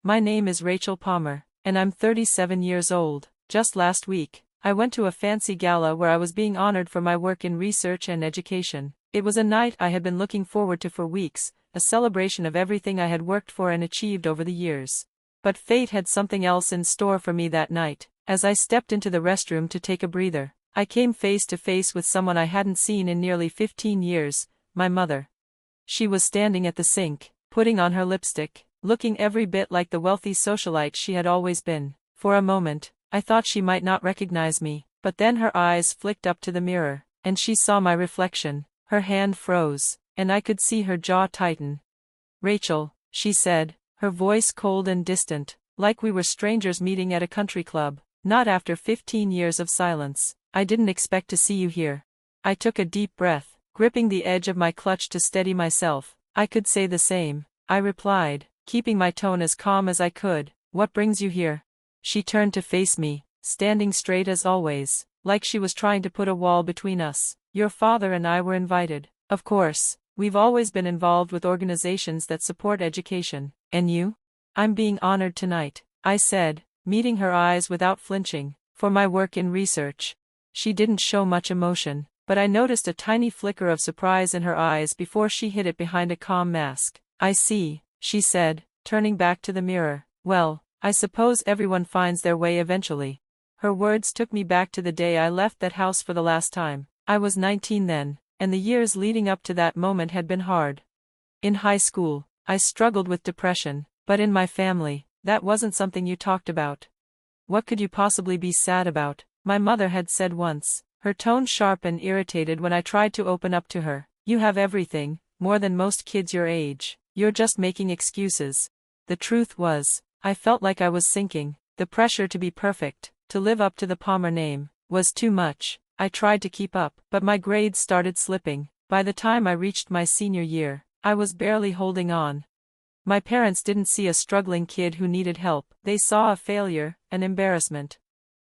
My name is Rachel Palmer, and I'm 37 years old. Just last week, I went to a fancy gala where I was being honored for my work in research and education. It was a night I had been looking forward to for weeks, a celebration of everything I had worked for and achieved over the years. But fate had something else in store for me that night. As I stepped into the restroom to take a breather, I came face to face with someone I hadn't seen in nearly 15 years, my mother. She was standing at the sink, putting on her lipstick, looking every bit like the wealthy socialite she had always been. For a moment, I thought she might not recognize me, but then her eyes flicked up to the mirror, and she saw my reflection. Her hand froze, and I could see her jaw tighten. "Rachel," she said, her voice cold and distant, like we were strangers meeting at a country club. "Not after 15 years of silence. I didn't expect to see you here." I took a deep breath, gripping the edge of my clutch to steady myself. "I could say the same," I replied, keeping my tone as calm as I could. "What brings you here?" She turned to face me, standing straight as always, like she was trying to put a wall between us. "Your father and I were invited. Of course, we've always been involved with organizations that support education. And you?" "I'm being honored tonight," I said, meeting her eyes without flinching, "for my work in research." She didn't show much emotion, but I noticed a tiny flicker of surprise in her eyes before she hid it behind a calm mask. "I see," she said, turning back to the mirror. "Well, I suppose everyone finds their way eventually." Her words took me back to the day I left that house for the last time. I was 19 then, and the years leading up to that moment had been hard. In high school, I struggled with depression, but in my family, that wasn't something you talked about. "What could you possibly be sad about?" my mother had said once, her tone sharp and irritated when I tried to open up to her. "You have everything, more than most kids your age. You're just making excuses." The truth was, I felt like I was sinking. The pressure to be perfect, to live up to the Palmer name, was too much. I tried to keep up, but my grades started slipping. By the time I reached my senior year, I was barely holding on. My parents didn't see a struggling kid who needed help. They saw a failure, an embarrassment.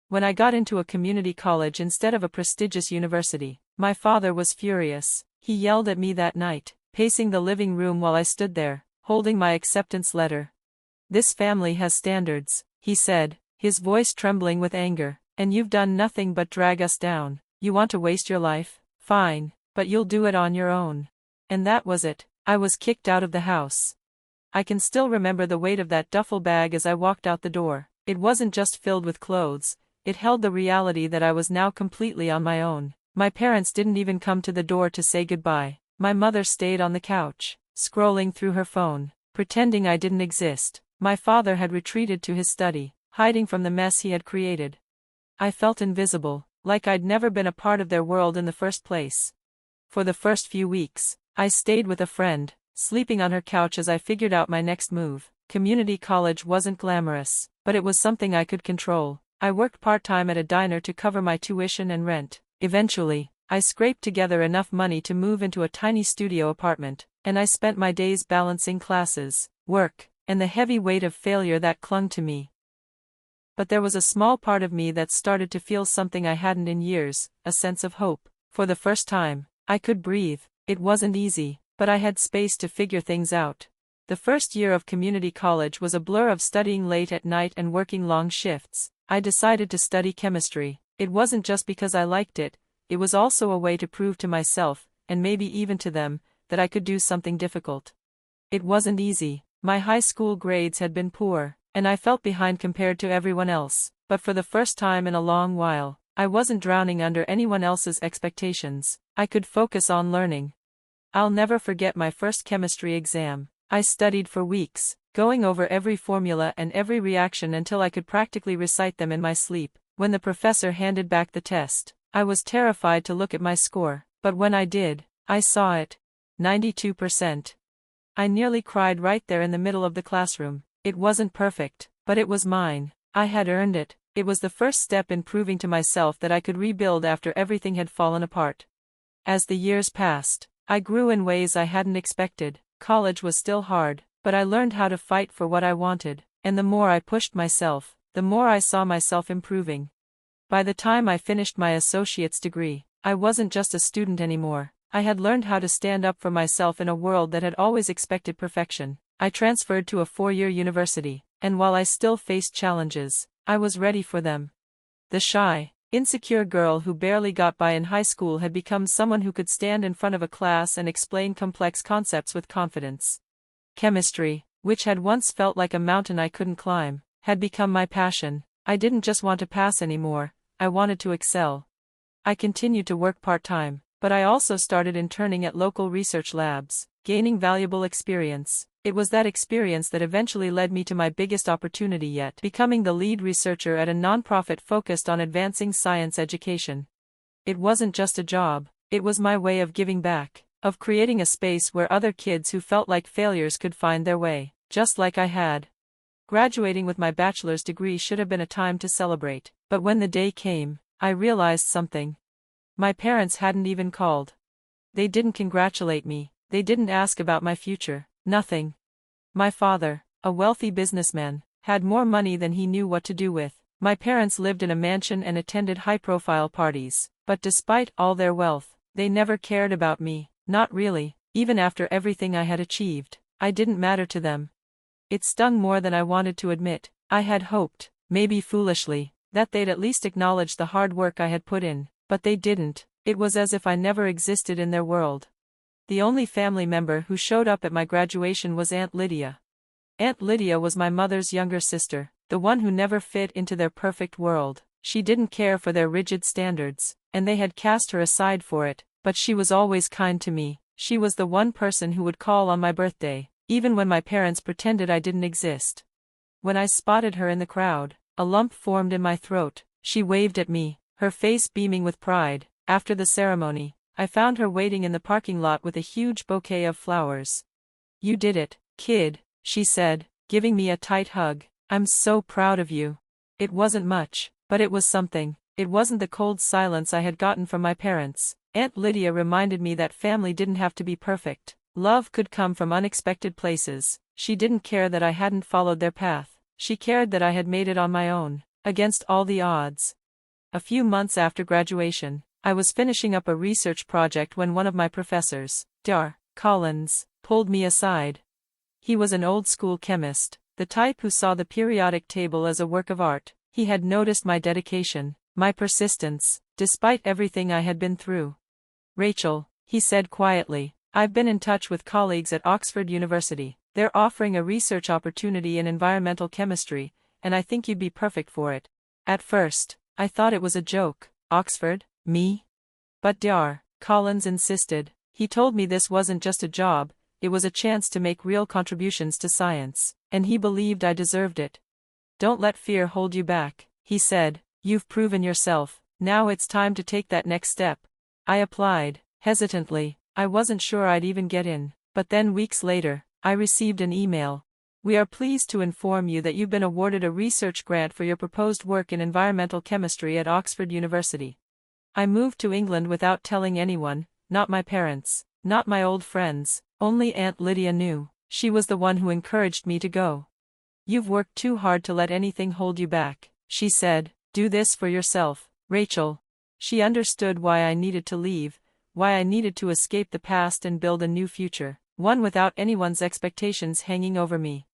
When I got into a community college instead of a prestigious university, my father was furious. He yelled at me that night, pacing the living room while I stood there, holding my acceptance letter. "This family has standards," he said, his voice trembling with anger, "and you've done nothing but drag us down. You want to waste your life? Fine, but you'll do it on your own." And that was it. I was kicked out of the house. I can still remember the weight of that duffel bag as I walked out the door. It wasn't just filled with clothes, it held the reality that I was now completely on my own. My parents didn't even come to the door to say goodbye. My mother stayed on the couch, scrolling through her phone, pretending I didn't exist. My father had retreated to his study, hiding from the mess he had created. I felt invisible, like I'd never been a part of their world in the first place. For the first few weeks, I stayed with a friend, sleeping on her couch as I figured out my next move. Community college wasn't glamorous, but it was something I could control. I worked part-time at a diner to cover my tuition and rent. Eventually, I scraped together enough money to move into a tiny studio apartment, and I spent my days balancing classes, work, and the heavy weight of failure that clung to me. But there was a small part of me that started to feel something I hadn't in years, a sense of hope. For the first time, I could breathe. It wasn't easy, but I had space to figure things out. The first year of community college was a blur of studying late at night and working long shifts. I decided to study chemistry. It wasn't just because I liked it, it was also a way to prove to myself, and maybe even to them, that I could do something difficult. It wasn't easy. My high school grades had been poor, and I felt behind compared to everyone else. But for the first time in a long while, I wasn't drowning under anyone else's expectations. I could focus on learning. I'll never forget my first chemistry exam. I studied for weeks, going over every formula and every reaction until I could practically recite them in my sleep. When the professor handed back the test, I was terrified to look at my score, but when I did, I saw it. 92%. I nearly cried right there in the middle of the classroom. It wasn't perfect, but it was mine. I had earned it. It was the first step in proving to myself that I could rebuild after everything had fallen apart. As the years passed, I grew in ways I hadn't expected. College was still hard, but I learned how to fight for what I wanted, and the more I pushed myself, the more I saw myself improving. By the time I finished my associate's degree, I wasn't just a student anymore. I had learned how to stand up for myself in a world that had always expected perfection. I transferred to a 4-year university, and while I still faced challenges, I was ready for them. The shy, insecure girl who barely got by in high school had become someone who could stand in front of a class and explain complex concepts with confidence. Chemistry, which had once felt like a mountain I couldn't climb, had become my passion. I didn't just want to pass anymore, I wanted to excel. I continued to work part-time, but I also started interning at local research labs, gaining valuable experience. It was that experience that eventually led me to my biggest opportunity yet, becoming the lead researcher at a nonprofit focused on advancing science education. It wasn't just a job, it was my way of giving back, of creating a space where other kids who felt like failures could find their way, just like I had. Graduating with my bachelor's degree should have been a time to celebrate, but when the day came, I realized something. My parents hadn't even called. They didn't congratulate me, they didn't ask about my future, nothing. My father, a wealthy businessman, had more money than he knew what to do with. My parents lived in a mansion and attended high-profile parties, but despite all their wealth, they never cared about me, not really. Even after everything I had achieved, I didn't matter to them. It stung more than I wanted to admit. I had hoped, maybe foolishly, that they'd at least acknowledge the hard work I had put in, but they didn't. It was as if I never existed in their world. The only family member who showed up at my graduation was Aunt Lydia. Aunt Lydia was my mother's younger sister, the one who never fit into their perfect world. She didn't care for their rigid standards, and they had cast her aside for it, but she was always kind to me. She was the one person who would call on my birthday, even when my parents pretended I didn't exist. When I spotted her in the crowd, a lump formed in my throat. She waved at me, her face beaming with pride. After the ceremony, I found her waiting in the parking lot with a huge bouquet of flowers. "You did it, kid," she said, giving me a tight hug. "I'm so proud of you." It wasn't much, but it was something. It wasn't the cold silence I had gotten from my parents. Aunt Lydia reminded me that family didn't have to be perfect. Love could come from unexpected places. She didn't care that I hadn't followed their path. She cared that I had made it on my own, against all the odds. A few months after graduation, I was finishing up a research project when one of my professors, Dr. Collins, pulled me aside. He was an old-school chemist, the type who saw the periodic table as a work of art. He had noticed my dedication, my persistence, despite everything I had been through. "Rachel," he said quietly, "I've been in touch with colleagues at Oxford University. They're offering a research opportunity in environmental chemistry, and I think you'd be perfect for it." At first, I thought it was a joke. Oxford? Me? But Dr. Collins insisted. He told me this wasn't just a job, it was a chance to make real contributions to science, and he believed I deserved it. "Don't let fear hold you back," he said. "You've proven yourself, now it's time to take that next step." I applied, hesitantly. I wasn't sure I'd even get in, but then weeks later, I received an email. "We are pleased to inform you that you've been awarded a research grant for your proposed work in environmental chemistry at Oxford University." I moved to England without telling anyone, not my parents, not my old friends, only Aunt Lydia knew. She was the one who encouraged me to go. "You've worked too hard to let anything hold you back," she said. "Do this for yourself, Rachel." She understood why I needed to leave, why I needed to escape the past and build a new future, one without anyone's expectations hanging over me.